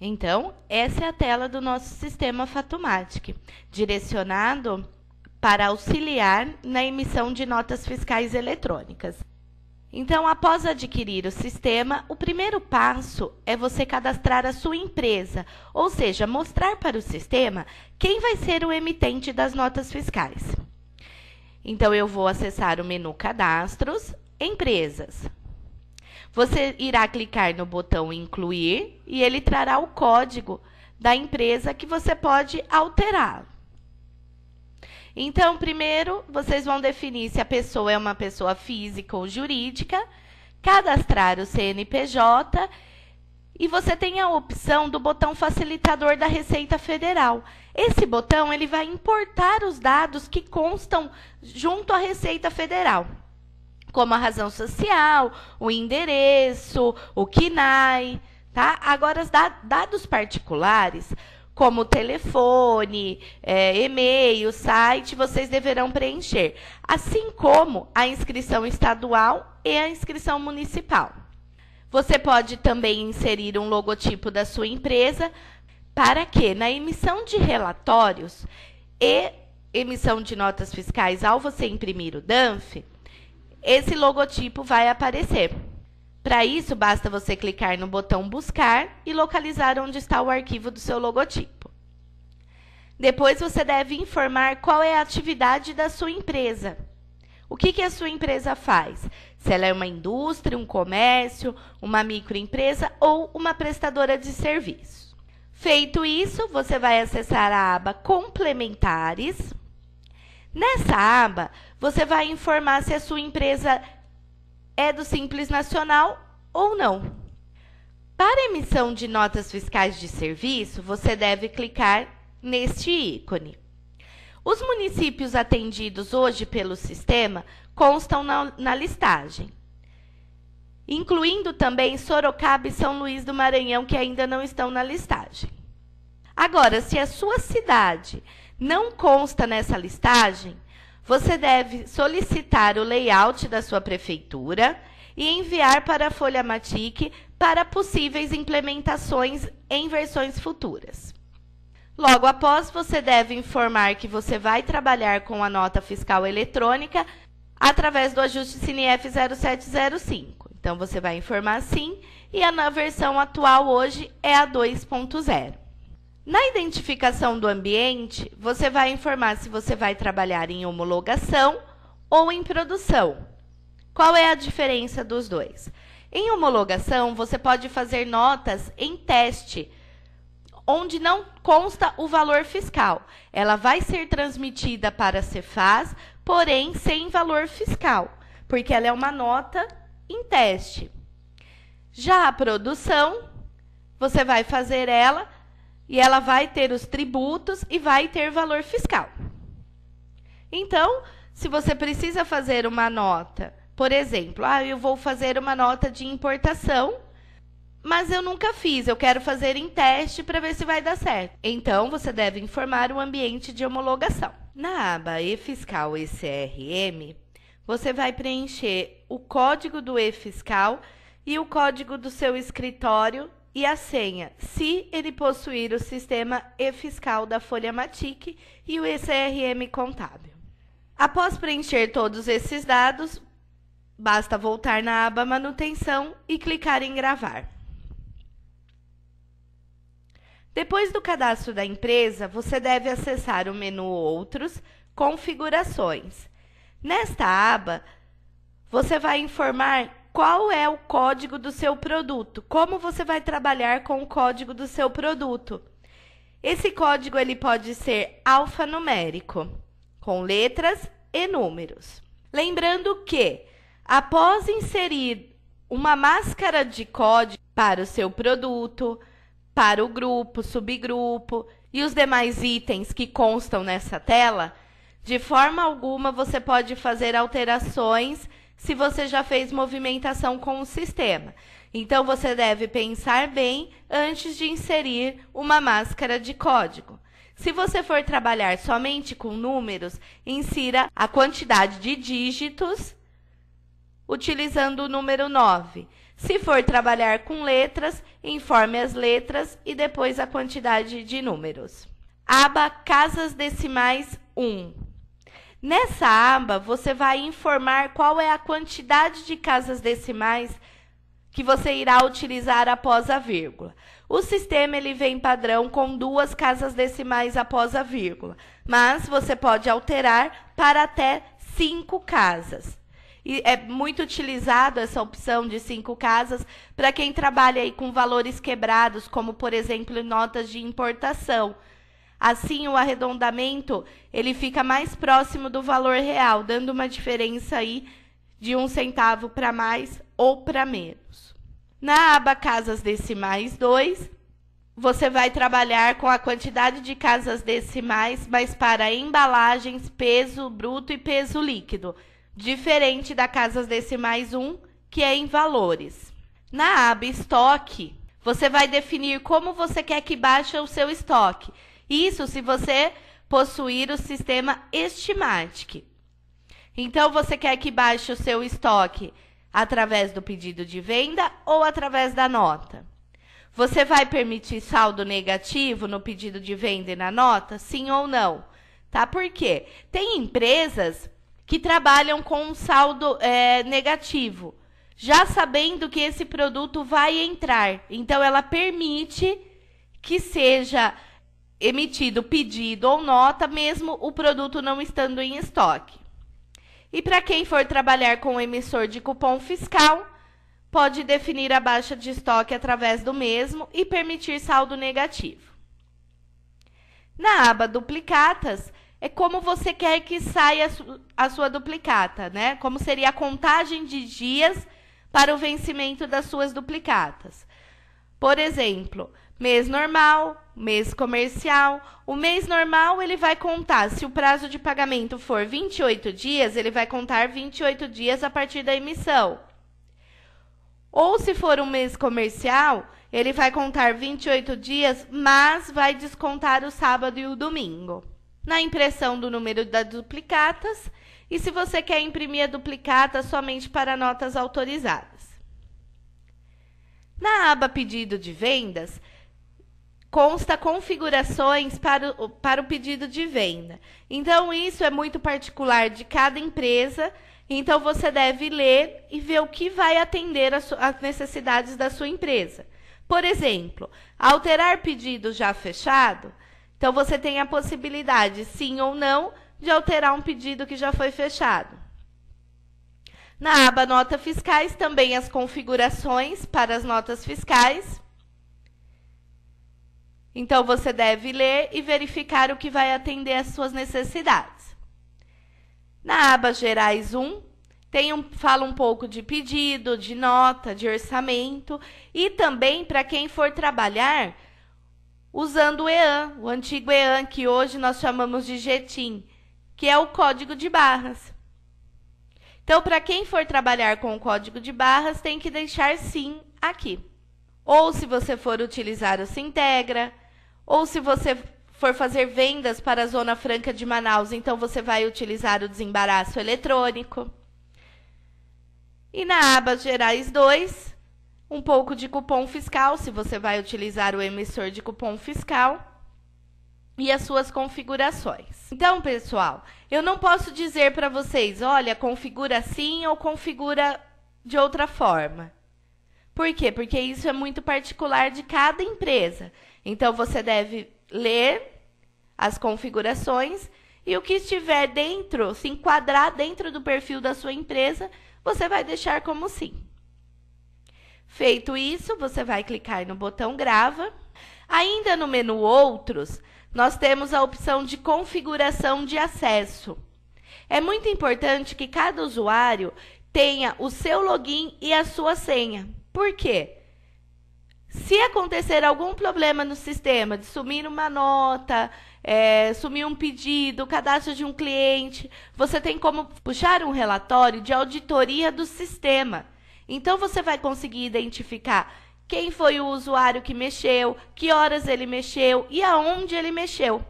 Então, essa é a tela do nosso sistema Fatumatic, direcionado para auxiliar na emissão de notas fiscais eletrônicas. Então, após adquirir o sistema, o primeiro passo é você cadastrar a sua empresa, ou seja, mostrar para o sistema quem vai ser o emitente das notas fiscais. Então, eu vou acessar o menu Cadastros, Empresas. Você irá clicar no botão Incluir e ele trará o código da empresa que você pode alterar. Então, primeiro, vocês vão definir se a pessoa é uma pessoa física ou jurídica, cadastrar o CNPJ e você tem a opção do botão facilitador da Receita Federal. Esse botão ele vai importar os dados que constam junto à Receita Federal, como a razão social, o endereço, o CNAE, tá? Agora, os dados particulares, como telefone, e-mail, site, vocês deverão preencher, assim como a inscrição estadual e a inscrição municipal. Você pode também inserir um logotipo da sua empresa para que, na emissão de relatórios e emissão de notas fiscais, ao você imprimir o DANF, esse logotipo vai aparecer. Para isso, basta você clicar no botão Buscar e localizar onde está o arquivo do seu logotipo. Depois, você deve informar qual é a atividade da sua empresa. O que a sua empresa faz? Se ela é uma indústria, um comércio, uma microempresa ou uma prestadora de serviços. Feito isso, você vai acessar a aba Complementares. Nessa aba, você vai informar se a sua empresa é do Simples Nacional ou não. Para emissão de notas fiscais de serviço, você deve clicar neste ícone. Os municípios atendidos hoje pelo sistema constam na listagem, incluindo também Sorocaba e São Luís do Maranhão, que ainda não estão na listagem. Agora, se a sua cidade não consta nessa listagem, você deve solicitar o layout da sua prefeitura e enviar para a Folha Matic para possíveis implementações em versões futuras. Logo após, você deve informar que você vai trabalhar com a nota fiscal eletrônica através do ajuste CineF 0705. Então, você vai informar sim, e a versão atual hoje é a 2.0. Na identificação do ambiente, você vai informar se você vai trabalhar em homologação ou em produção. Qual é a diferença dos dois? Em homologação, você pode fazer notas em teste, onde não consta o valor fiscal. Ela vai ser transmitida para a Cefaz, porém sem valor fiscal, porque ela é uma nota em teste. Já a produção, você vai fazer ela e ela vai ter os tributos e vai ter valor fiscal. Então, se você precisa fazer uma nota, por exemplo, eu vou fazer uma nota de importação, mas eu nunca fiz, eu quero fazer em teste para ver se vai dar certo. Então, você deve informar o ambiente de homologação. Na aba e-Fiscal e-CRM, você vai preencher o código do e-Fiscal e o código do seu escritório e a senha, se ele possuir o sistema e-Fiscal da Folha Matic e o e-CRM contábil. Após preencher todos esses dados, basta voltar na aba Manutenção e clicar em Gravar. Depois do cadastro da empresa, você deve acessar o menu Outros, Configurações. Nesta aba, você vai informar qual é o código do seu produto, como você vai trabalhar com o código do seu produto. Esse código ele pode ser alfanumérico, com letras e números. Lembrando que, após inserir uma máscara de código para o seu produto, para o grupo, subgrupo e os demais itens que constam nessa tela, de forma alguma você pode fazer alterações se você já fez movimentação com o sistema. Então, você deve pensar bem antes de inserir uma máscara de código. Se você for trabalhar somente com números, insira a quantidade de dígitos, utilizando o número 9. Se for trabalhar com letras, informe as letras e depois a quantidade de números. Aba Casas Decimais 1. Nessa aba, você vai informar qual é a quantidade de casas decimais que você irá utilizar após a vírgula. O sistema ele vem padrão com 2 casas decimais após a vírgula, mas você pode alterar para até 5 casas. E é muito utilizado essa opção de 5 casas para quem trabalha aí com valores quebrados, como por exemplo notas de importação. Assim, o arredondamento ele fica mais próximo do valor real, dando uma diferença aí de 1 centavo para mais ou para menos. Na aba Casas Decimais 2, você vai trabalhar com a quantidade de casas decimais, mas para embalagens, peso bruto e peso líquido, diferente da Casas Decimais 1, que é em valores. Na aba Estoque, você vai definir como você quer que baixe o seu estoque. Isso se você possuir o sistema Estimatic. Então, você quer que baixe o seu estoque através do pedido de venda ou através da nota? Você vai permitir saldo negativo no pedido de venda e na nota? Sim ou não? Tá? Por quê? Tem empresas que trabalham com um saldo negativo, já sabendo que esse produto vai entrar. Então, ela permite que seja emitido pedido ou nota, mesmo o produto não estando em estoque. E para quem for trabalhar com o emissor de cupom fiscal, pode definir a baixa de estoque através do mesmo e permitir saldo negativo. Na aba Duplicatas, é como você quer que saia a sua duplicata, né? Como seria a contagem de dias para o vencimento das suas duplicatas. Por exemplo, mês normal, mês comercial. O mês normal ele vai contar, se o prazo de pagamento for 28 dias, ele vai contar 28 dias a partir da emissão. Ou se for um mês comercial, ele vai contar 28 dias, mas vai descontar o sábado e o domingo. Na impressão do número das duplicatas, e se você quer imprimir a duplicata somente para notas autorizadas. Na aba Pedido de Vendas, consta configurações para o pedido de venda. Então, isso é muito particular de cada empresa. Então, você deve ler e ver o que vai atender as necessidades da sua empresa. Por exemplo, alterar pedido já fechado. Então, você tem a possibilidade, sim ou não, de alterar um pedido que já foi fechado. Na aba Nota Fiscais, também as configurações para as notas fiscais. Então, você deve ler e verificar o que vai atender às suas necessidades. Na aba Gerais 1, fala um pouco de pedido, de nota, de orçamento e também para quem for trabalhar usando o EAN, o antigo EAN, que hoje nós chamamos de GTIN, que é o código de barras. Então, para quem for trabalhar com o código de barras, tem que deixar sim aqui. Ou se você for utilizar o Sintegra, ou se você for fazer vendas para a Zona Franca de Manaus, então você vai utilizar o desembaraço eletrônico. E na aba Gerais 2, um pouco de cupom fiscal, se você vai utilizar o emissor de cupom fiscal e as suas configurações. Então, pessoal, eu não posso dizer para vocês, olha, configura assim ou configura de outra forma. Por quê? Porque isso é muito particular de cada empresa. Então, você deve ler as configurações e o que estiver dentro, se enquadrar dentro do perfil da sua empresa, você vai deixar como sim. Feito isso, você vai clicar no botão Grava. Ainda no menu Outros, nós temos a opção de configuração de acesso. É muito importante que cada usuário tenha o seu login e a sua senha. Por quê? Se acontecer algum problema no sistema, de sumir uma nota, sumir um pedido, cadastro de um cliente, você tem como puxar um relatório de auditoria do sistema. Então, você vai conseguir identificar quem foi o usuário que mexeu, que horas ele mexeu e aonde ele mexeu.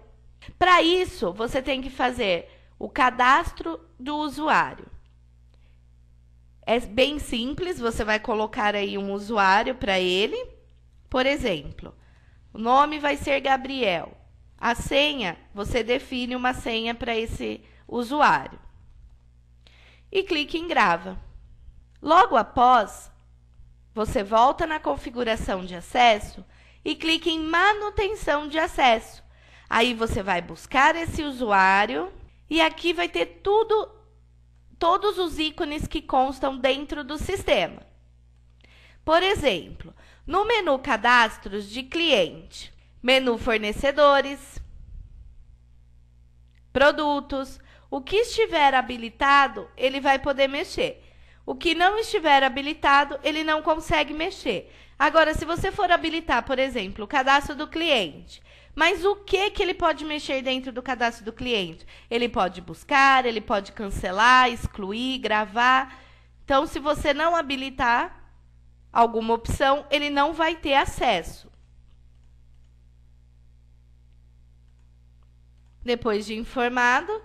Para isso, você tem que fazer o cadastro do usuário. É bem simples, você vai colocar aí um usuário para ele. Por exemplo, o nome vai ser Gabriel. A senha, você define uma senha para esse usuário. E clique em grava. Logo após, você volta na configuração de acesso e clique em manutenção de acesso. Aí você vai buscar esse usuário e aqui vai ter todos os ícones que constam dentro do sistema. Por exemplo, no menu cadastros de cliente, menu fornecedores, produtos, o que estiver habilitado, ele vai poder mexer. O que não estiver habilitado, ele não consegue mexer. Agora, se você for habilitar, por exemplo, o cadastro do cliente, mas o que ele pode mexer dentro do cadastro do cliente? Ele pode buscar, ele pode cancelar, excluir, gravar. Então, se você não habilitar alguma opção, ele não vai ter acesso. Depois de informado,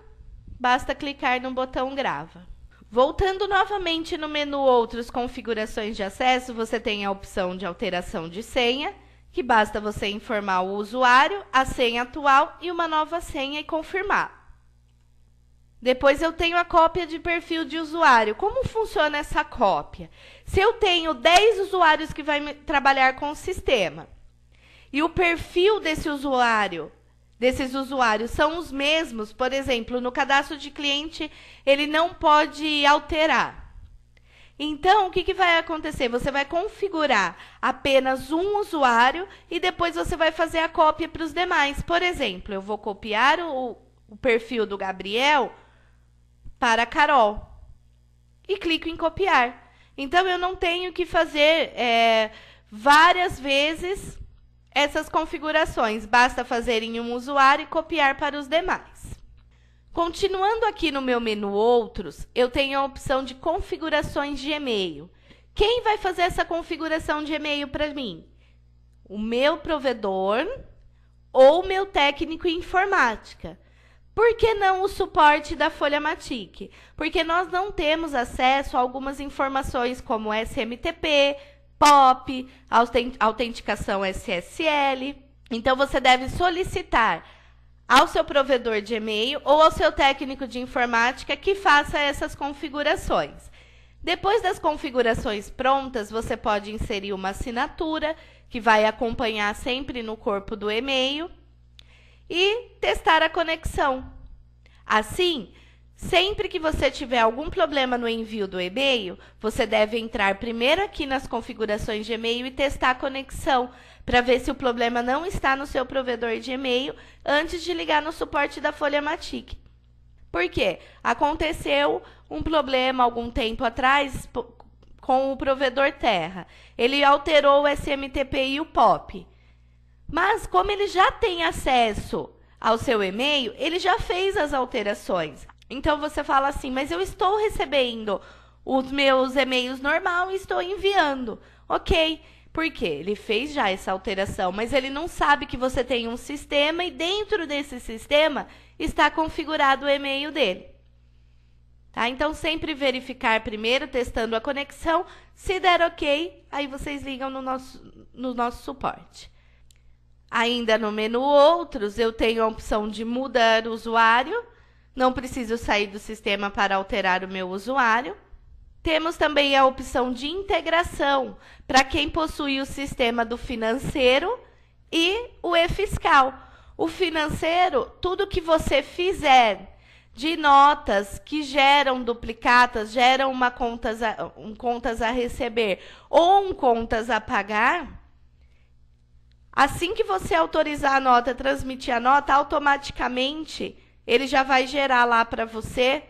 basta clicar no botão grava. Voltando novamente no menu Outros Configurações de Acesso, você tem a opção de alteração de senha, que basta você informar o usuário, a senha atual e uma nova senha e confirmar. Depois eu tenho a cópia de perfil de usuário. Como funciona essa cópia? Se eu tenho 10 usuários que vão trabalhar com o sistema e o perfil desses usuários são os mesmos, por exemplo, no cadastro de cliente, ele não pode alterar. Então, o que vai acontecer? Você vai configurar apenas um usuário e depois você vai fazer a cópia para os demais. Por exemplo, eu vou copiar o perfil do Gabriel para a Carol e clico em copiar. Então, eu não tenho que fazer várias vezes essas configurações, basta fazer em um usuário e copiar para os demais. Continuando aqui no meu menu Outros, eu tenho a opção de configurações de e-mail. Quem vai fazer essa configuração de e-mail para mim? O meu provedor ou o meu técnico em informática. Por que não o suporte da Folha Matic? Porque nós não temos acesso a algumas informações como SMTP, POP, autenticação SSL. Então, você deve solicitar ao seu provedor de e-mail ou ao seu técnico de informática que faça essas configurações. Depois das configurações prontas, você pode inserir uma assinatura que vai acompanhar sempre no corpo do e-mail e testar a conexão. Assim, sempre que você tiver algum problema no envio do e-mail, você deve entrar primeiro aqui nas configurações de e-mail e testar a conexão, para ver se o problema não está no seu provedor de e-mail antes de ligar no suporte da Folha Matic. Por quê? Aconteceu um problema algum tempo atrás com o provedor Terra. Ele alterou o SMTP e o POP. Mas, como ele já tem acesso ao seu e-mail, ele já fez as alterações. Então, você fala assim, mas eu estou recebendo os meus e-mails normal e estou enviando. Ok, porque ele fez já essa alteração, mas ele não sabe que você tem um sistema e dentro desse sistema está configurado o e-mail dele. Tá? Então, sempre verificar primeiro, testando a conexão. Se der ok, aí vocês ligam no nosso suporte. Ainda no menu Outros, eu tenho a opção de mudar o usuário. Não preciso sair do sistema para alterar o meu usuário. Temos também a opção de integração para quem possui o sistema do financeiro e o e-fiscal. O financeiro, tudo que você fizer de notas que geram duplicatas, geram contas a receber ou contas a pagar, assim que você autorizar a nota, transmitir a nota, automaticamente ele já vai gerar lá para você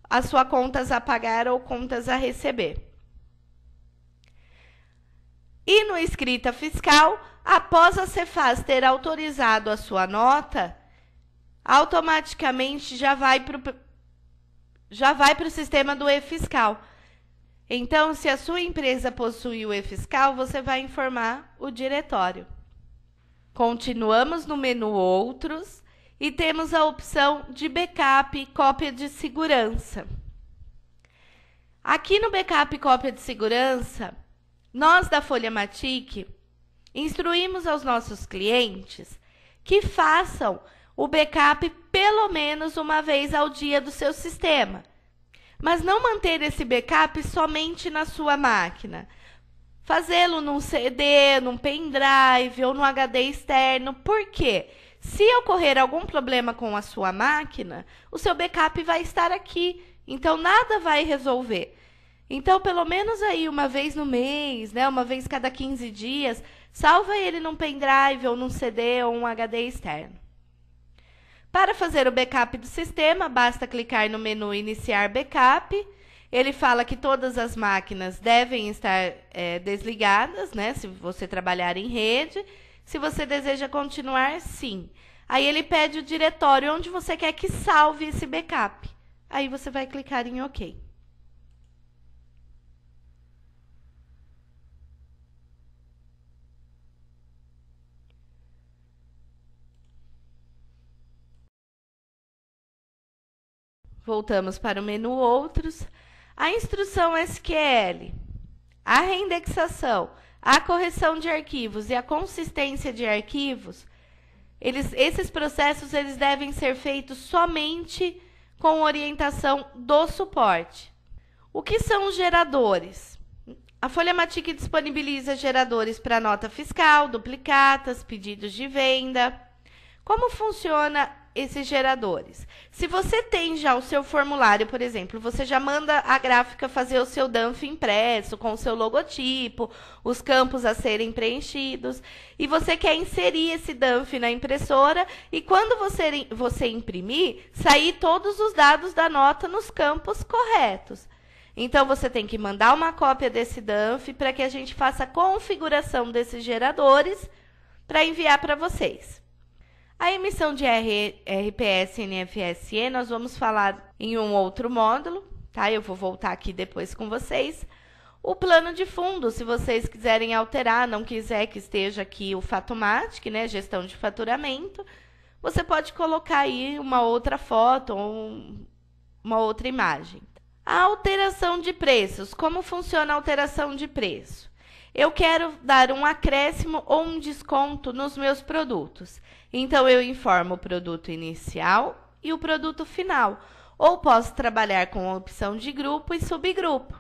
a sua contas a pagar ou contas a receber. E no escrita fiscal, após a Cefaz ter autorizado a sua nota, automaticamente já vai para o sistema do e-fiscal. Então, se a sua empresa possui o e-fiscal, você vai informar o diretório. Continuamos no menu Outros e temos a opção de backup e cópia de segurança. Aqui no backup e cópia de segurança, nós da Folhamatic instruímos aos nossos clientes que façam o backup pelo menos uma vez ao dia do seu sistema. Mas não manter esse backup somente na sua máquina. Fazê-lo num CD, num pendrive ou num HD externo. Por quê? Se ocorrer algum problema com a sua máquina, o seu backup vai estar aqui. Então, nada vai resolver. Então, pelo menos aí uma vez no mês, né, uma vez cada 15 dias, salva ele num pendrive ou num CD ou um HD externo. Para fazer o backup do sistema, basta clicar no menu Iniciar Backup. Ele fala que todas as máquinas devem estar desligadas, né, se você trabalhar em rede. Se você deseja continuar, sim. Aí ele pede o diretório onde você quer que salve esse backup. Aí você vai clicar em OK. Voltamos para o menu Outros. A instrução SQL, a reindexação, a correção de arquivos e a consistência de arquivos, esses processos eles devem ser feitos somente com orientação do suporte. O que são os geradores? A Folhamatic disponibiliza geradores para nota fiscal, duplicatas, pedidos de venda. Como funciona esses geradores? Se você tem já o seu formulário, por exemplo, você já manda a gráfica fazer o seu dump impresso com o seu logotipo, os campos a serem preenchidos, e você quer inserir esse dump na impressora, e quando você imprimir, sair todos os dados da nota nos campos corretos. Então, você tem que mandar uma cópia desse dump para que a gente faça a configuração desses geradores para enviar para vocês. A emissão de RPS e NFSE nós vamos falar em um outro módulo, tá? Eu vou voltar aqui depois com vocês. O plano de fundo, se vocês quiserem alterar, não quiser que esteja aqui o Fatomatic, né? Gestão de faturamento, você pode colocar aí uma outra foto ou uma outra imagem. A alteração de preços. Como funciona a alteração de preço? Eu quero dar um acréscimo ou um desconto nos meus produtos. Então, eu informo o produto inicial e o produto final. Ou posso trabalhar com a opção de grupo e subgrupo.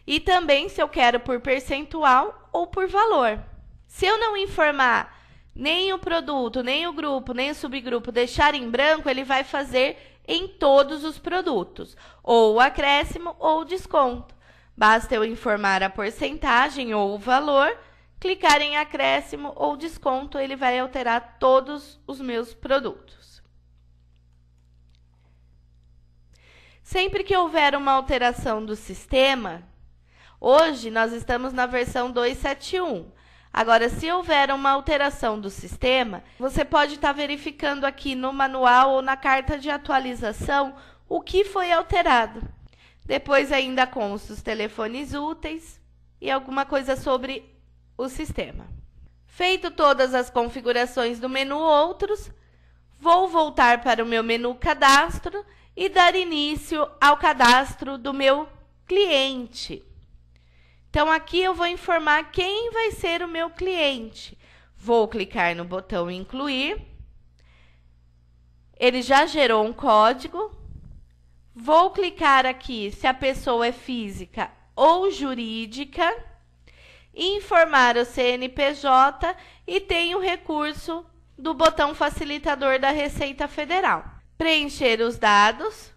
E também se eu quero por percentual ou por valor. Se eu não informar nem o produto, nem o grupo, nem o subgrupo, deixar em branco, ele vai fazer em todos os produtos. Ou o acréscimo ou o desconto. Basta eu informar a porcentagem ou o valor, clicar em acréscimo ou desconto, ele vai alterar todos os meus produtos. Sempre que houver uma alteração do sistema, hoje nós estamos na versão 2.7.1. Agora, se houver uma alteração do sistema, você pode estar verificando aqui no manual ou na carta de atualização o que foi alterado. Depois ainda consta os telefones úteis e alguma coisa sobre o sistema. Feito todas as configurações do menu Outros, vou voltar para o meu menu Cadastro e dar início ao cadastro do meu cliente. Então, aqui eu vou informar quem vai ser o meu cliente. Vou clicar no botão Incluir. Ele já gerou um código. Vou clicar aqui se a pessoa é física ou jurídica, informar o CNPJ e tem o recurso do botão facilitador da Receita Federal. Preencher os dados.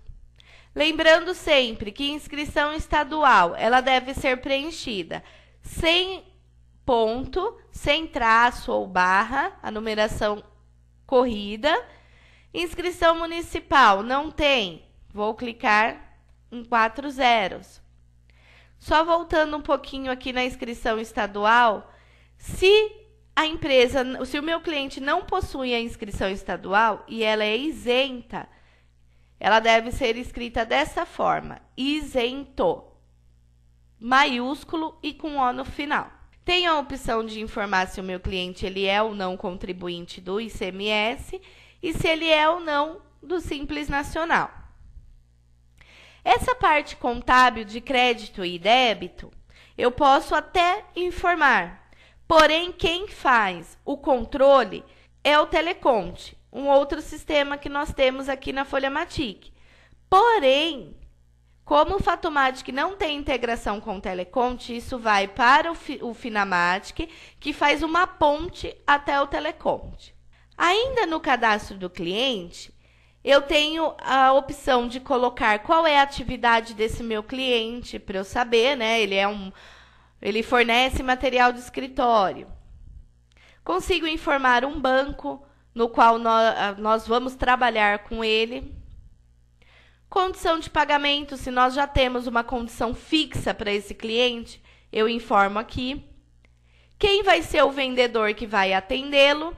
Lembrando sempre que inscrição estadual, ela deve ser preenchida sem ponto, sem traço ou barra, a numeração corrida. Inscrição municipal, não tem. Vou clicar em 4 zeros. Só voltando um pouquinho aqui na inscrição estadual, se o meu cliente não possui a inscrição estadual e ela é isenta, ela deve ser escrita dessa forma, isento, maiúsculo e com O no final. Tem a opção de informar se o meu cliente ele é ou não contribuinte do ICMS e se ele é ou não do Simples Nacional. Essa parte contábil de crédito e débito, eu posso até informar. Porém, quem faz o controle é o Teleconte, um outro sistema que nós temos aqui na Folha Matic. Porém, como o Fatomatic não tem integração com o Teleconte, isso vai para o Finamatic, que faz uma ponte até o Teleconte. Ainda no cadastro do cliente, eu tenho a opção de colocar qual é a atividade desse meu cliente, para eu saber, né? Ele fornece material de escritório. Consigo informar um banco no qual nós vamos trabalhar com ele. Condição de pagamento, se nós já temos uma condição fixa para esse cliente, eu informo aqui. Quem vai ser o vendedor que vai atendê-lo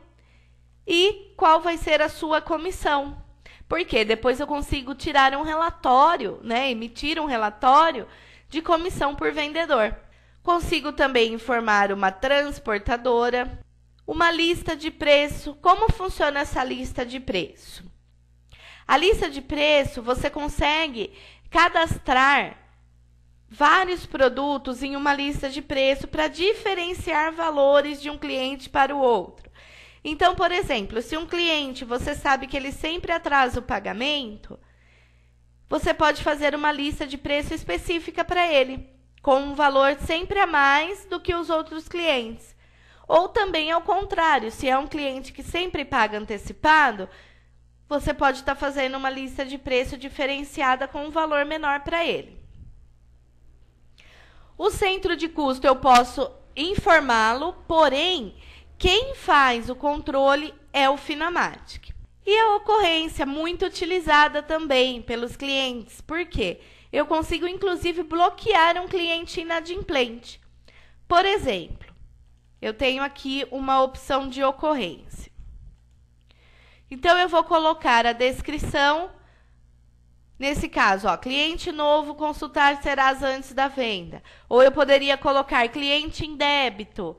e qual vai ser a sua comissão. Porque depois eu consigo tirar um relatório, né, emitir um relatório de comissão por vendedor. Consigo também informar uma transportadora, uma lista de preço. Como funciona essa lista de preço? A lista de preço, você consegue cadastrar vários produtos em uma lista de preço para diferenciar valores de um cliente para o outro. Então, por exemplo, se um cliente, você sabe que ele sempre atrasa o pagamento, você pode fazer uma lista de preço específica para ele, com um valor sempre a mais do que os outros clientes. Ou também ao contrário, se é um cliente que sempre paga antecipado, você pode estar fazendo uma lista de preço diferenciada com um valor menor para ele. O centro de custo eu posso informá-lo, porém, quem faz o controle é o Finamatic. E a ocorrência, muito utilizada também pelos clientes. Por quê? Eu consigo, inclusive, bloquear um cliente inadimplente. Por exemplo, eu tenho aqui uma opção de ocorrência. Então, eu vou colocar a descrição. Nesse caso, ó, cliente novo, consultar Serasa antes da venda. Ou eu poderia colocar cliente em débito,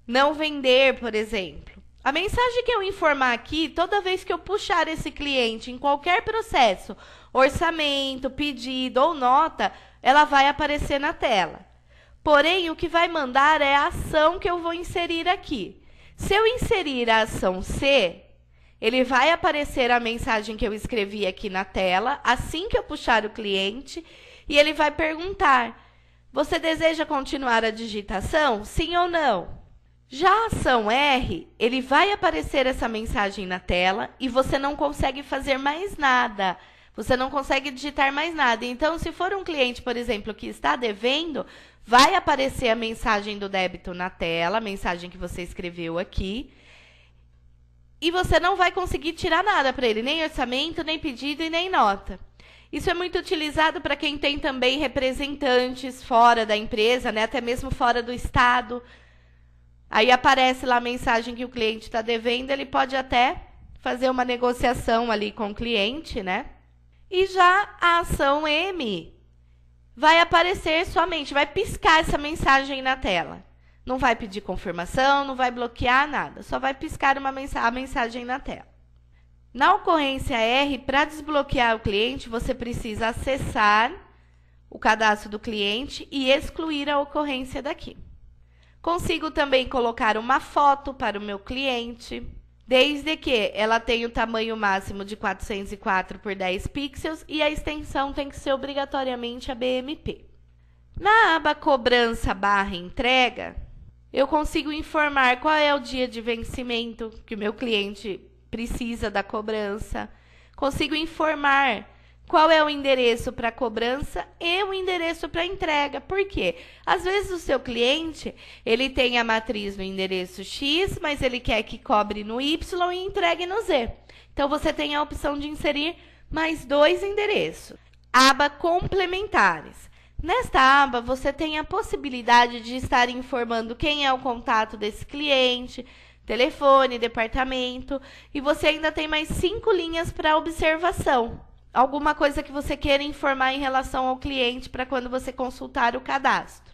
não vender, por exemplo. A mensagem que eu informar aqui, toda vez que eu puxar esse cliente em qualquer processo, orçamento, pedido ou nota, ela vai aparecer na tela. Porém, o que vai mandar é a ação que eu vou inserir aqui. Se eu inserir a ação C, ele vai aparecer a mensagem que eu escrevi aqui na tela, assim que eu puxar o cliente, e ele vai perguntar: você deseja continuar a digitação? Sim ou não? Já a ação R, ele vai aparecer essa mensagem na tela e você não consegue fazer mais nada. Você não consegue digitar mais nada. Então, se for um cliente, por exemplo, que está devendo, vai aparecer a mensagem do débito na tela, a mensagem que você escreveu aqui. E você não vai conseguir tirar nada para ele, nem orçamento, nem pedido e nem nota. Isso é muito utilizado para quem tem também representantes fora da empresa, né? Até mesmo fora do estado. Aí aparece lá a mensagem que o cliente está devendo, ele pode até fazer uma negociação ali com o cliente, né? E já a ação M vai aparecer somente, vai piscar essa mensagem na tela. Não vai pedir confirmação, não vai bloquear nada, só vai piscar a mensagem na tela. Na ocorrência R, para desbloquear o cliente, você precisa acessar o cadastro do cliente e excluir a ocorrência daqui. Consigo também colocar uma foto para o meu cliente, desde que ela tenha o tamanho máximo de 404 por 10 pixels e a extensão tem que ser obrigatoriamente a BMP. Na aba cobrança/entrega, eu consigo informar qual é o dia de vencimento que o meu cliente precisa da cobrança. Consigo informar qual é o endereço para cobrança e o endereço para entrega. Por quê? Às vezes o seu cliente, ele tem a matriz no endereço X, mas ele quer que cobre no Y e entregue no Z. Então, você tem a opção de inserir mais 2 endereços. Aba complementares. Nesta aba, você tem a possibilidade de estar informando quem é o contato desse cliente, telefone, departamento, e você ainda tem mais 5 linhas para observação. Alguma coisa que você queira informar em relação ao cliente para quando você consultar o cadastro.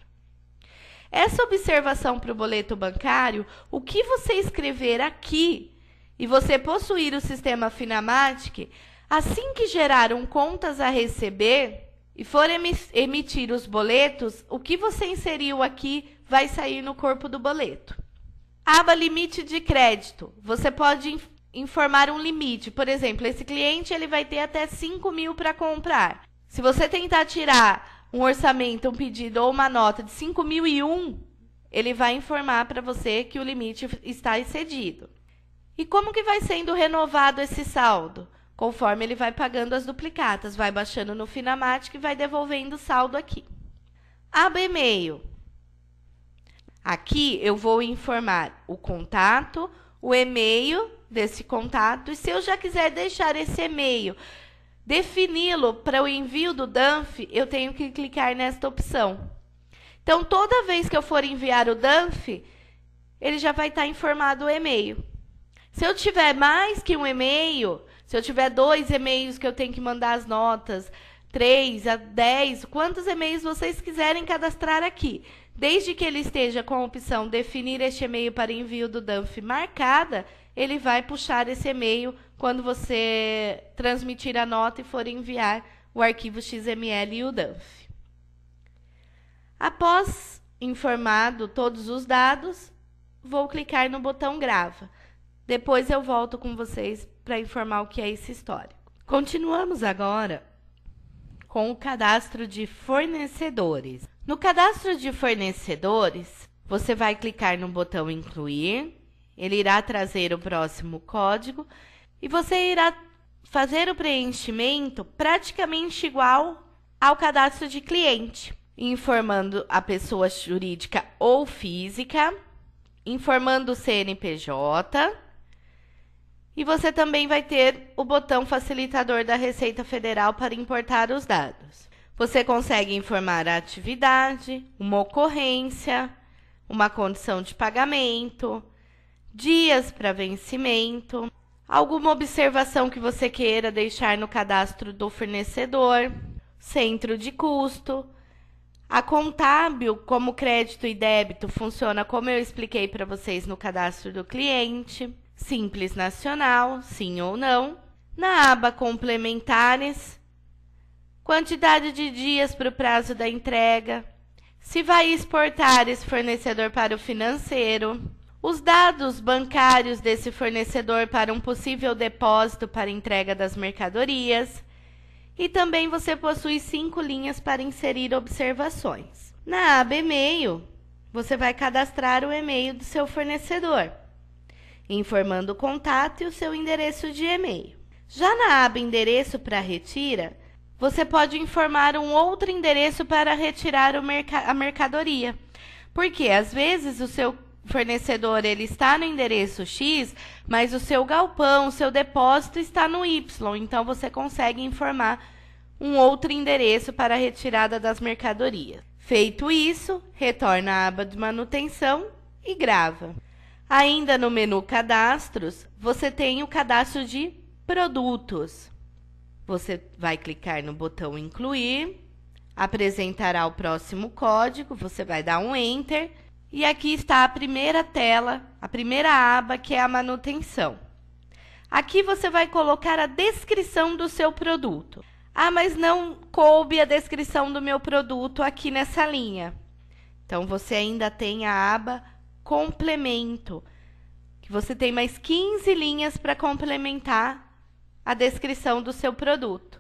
Essa observação para o boleto bancário, o que você escrever aqui e você possuir o sistema Finamatic, assim que gerar um contas a receber, e for emitir os boletos, o que você inseriu aqui vai sair no corpo do boleto. Aba limite de crédito. Você pode informar um limite. Por exemplo, esse cliente ele vai ter até 5.000 para comprar. Se você tentar tirar um orçamento, um pedido ou uma nota de 5.001, ele vai informar para você que o limite está excedido. E como que vai sendo renovado esse saldo? Conforme ele vai pagando as duplicatas, vai baixando no Finamática e vai devolvendo o saldo aqui. Aba e-mail. Aqui eu vou informar o contato, o e-mail desse contato, e se eu já quiser deixar esse e-mail, defini-lo para o envio do DANF, eu tenho que clicar nesta opção. Então, toda vez que eu for enviar o DANF, ele já vai estar informado o e-mail. Se eu tiver mais que um e-mail, se eu tiver 2 e-mails que eu tenho que mandar as notas, 3 a 10, quantos e-mails vocês quiserem cadastrar aqui, desde que ele esteja com a opção definir este e-mail para envio do DANF marcada, ele vai puxar esse e-mail quando você transmitir a nota e for enviar o arquivo XML e o DANF. Após informado todos os dados, vou clicar no botão grava. Depois eu volto com vocês para informar o que é esse histórico. Continuamos agora com o cadastro de fornecedores. No cadastro de fornecedores, você vai clicar no botão incluir, ele irá trazer o próximo código e você irá fazer o preenchimento praticamente igual ao cadastro de cliente, informando a pessoa jurídica ou física, informando o CNPJ, e você também vai ter o botão facilitador da Receita Federal para importar os dados. Você consegue informar a atividade, uma ocorrência, uma condição de pagamento, dias para vencimento, alguma observação que você queira deixar no cadastro do fornecedor, centro de custo. A contábil, como crédito e débito, funciona como eu expliquei para vocês no cadastro do cliente. Simples nacional, sim ou não. Na aba complementares, quantidade de dias para o prazo da entrega, se vai exportar esse fornecedor para o financeiro, os dados bancários desse fornecedor para um possível depósito para entrega das mercadorias, e também você possui 5 linhas para inserir observações. Na aba e-mail, você vai cadastrar o e-mail do seu fornecedor, informando o contato e o seu endereço de e-mail. Já na aba endereço para retira, você pode informar um outro endereço para retirar a mercadoria, porque às vezes o seu fornecedor ele está no endereço X, mas o seu galpão, o seu depósito está no Y, então você consegue informar um outro endereço para a retirada das mercadorias. Feito isso, retorna à aba de manutenção e grava. Ainda no menu Cadastros, você tem o cadastro de produtos. Você vai clicar no botão Incluir, apresentará o próximo código, você vai dar um Enter, e aqui está a primeira tela, a primeira aba, que é a manutenção. Aqui você vai colocar a descrição do seu produto. Ah, mas não coube a descrição do meu produto aqui nessa linha. Então, você ainda tem a aba Complemento, que você tem mais 15 linhas para complementar a descrição do seu produto.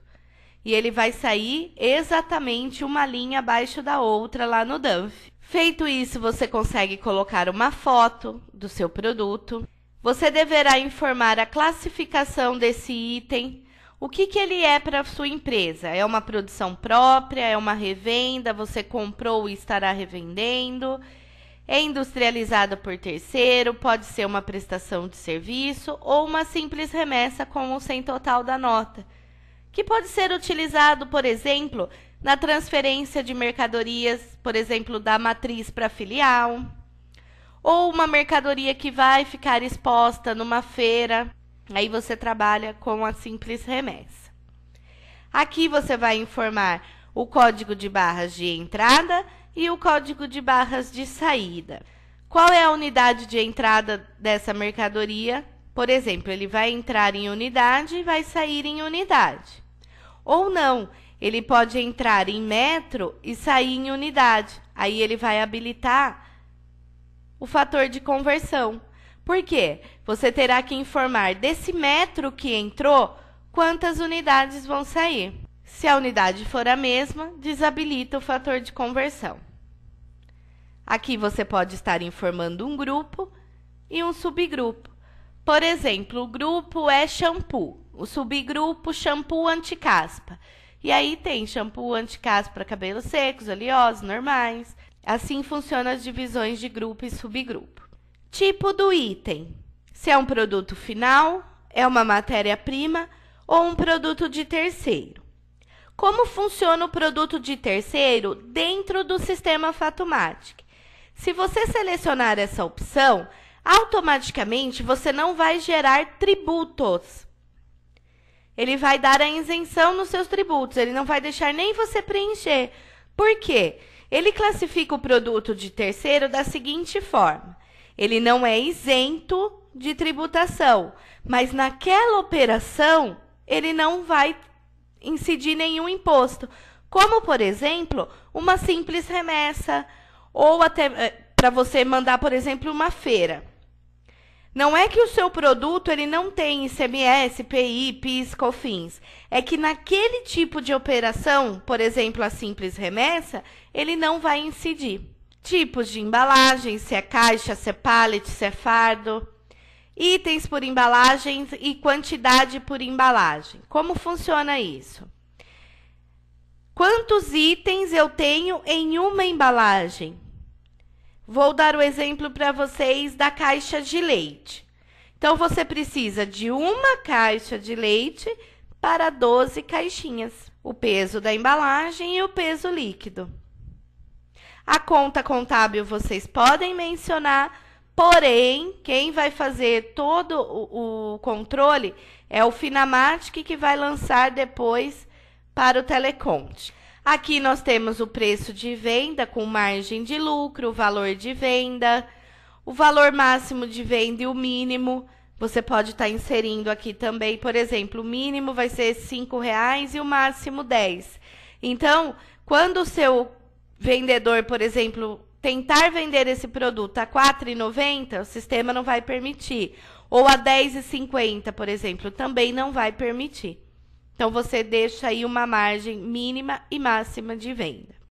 E ele vai sair exatamente uma linha abaixo da outra lá no DANF. Feito isso, você consegue colocar uma foto do seu produto. Você deverá informar a classificação desse item, o que ele é para a sua empresa. É uma produção própria, é uma revenda, você comprou e estará revendendo, é industrializado por terceiro, pode ser uma prestação de serviço ou uma simples remessa com o sem total da nota, que pode ser utilizado, por exemplo, na transferência de mercadorias, por exemplo, da matriz para a filial, ou uma mercadoria que vai ficar exposta numa feira, aí você trabalha com a simples remessa. Aqui você vai informar o código de barras de entrada e o código de barras de saída. Qual é a unidade de entrada dessa mercadoria? Por exemplo, ele vai entrar em unidade e vai sair em unidade. Ou não, ele pode entrar em metro e sair em unidade. Aí ele vai habilitar o fator de conversão. Por quê? Você terá que informar desse metro que entrou, quantas unidades vão sair. Se a unidade for a mesma, desabilita o fator de conversão. Aqui você pode estar informando um grupo e um subgrupo. Por exemplo, o grupo é shampoo, o subgrupo shampoo anti-caspa. E aí tem shampoo anti-caspa para cabelos secos, oleosos, normais. Assim funcionam as divisões de grupo e subgrupo. Tipo do item. Se é um produto final, é uma matéria-prima ou um produto de terceiro. Como funciona o produto de terceiro dentro do sistema Fatomatic? Se você selecionar essa opção, automaticamente você não vai gerar tributos. Ele vai dar a isenção nos seus tributos, ele não vai deixar nem você preencher. Por quê? Ele classifica o produto de terceiro da seguinte forma: ele não é isento de tributação, mas naquela operação ele não vai incidir nenhum imposto, como, por exemplo, uma simples remessa, ou até para você mandar, por exemplo, uma feira. Não é que o seu produto ele não tem ICMS, PI, PIS, COFINS. É que naquele tipo de operação, por exemplo, a simples remessa, ele não vai incidir. Tipos de embalagem, se é caixa, se é pallet, se é fardo. Itens por embalagem e quantidade por embalagem. Como funciona isso? Quantos itens eu tenho em uma embalagem? Vou dar o exemplo para vocês da caixa de leite. Então, você precisa de uma caixa de leite para 12 caixinhas. O peso da embalagem e o peso líquido. A conta contábil vocês podem mencionar, porém, quem vai fazer todo o controle é o Finamatic, que vai lançar depois para o Teleconte. Aqui nós temos o preço de venda com margem de lucro, o valor de venda, o valor máximo de venda e o mínimo. Você pode estar inserindo aqui também, por exemplo, o mínimo vai ser R$5 e o máximo 10. Então, quando o seu vendedor, por exemplo, tentar vender esse produto a R$4,90, o sistema não vai permitir. Ou a R$10,50, por exemplo, também não vai permitir. Então, você deixa aí uma margem mínima e máxima de venda.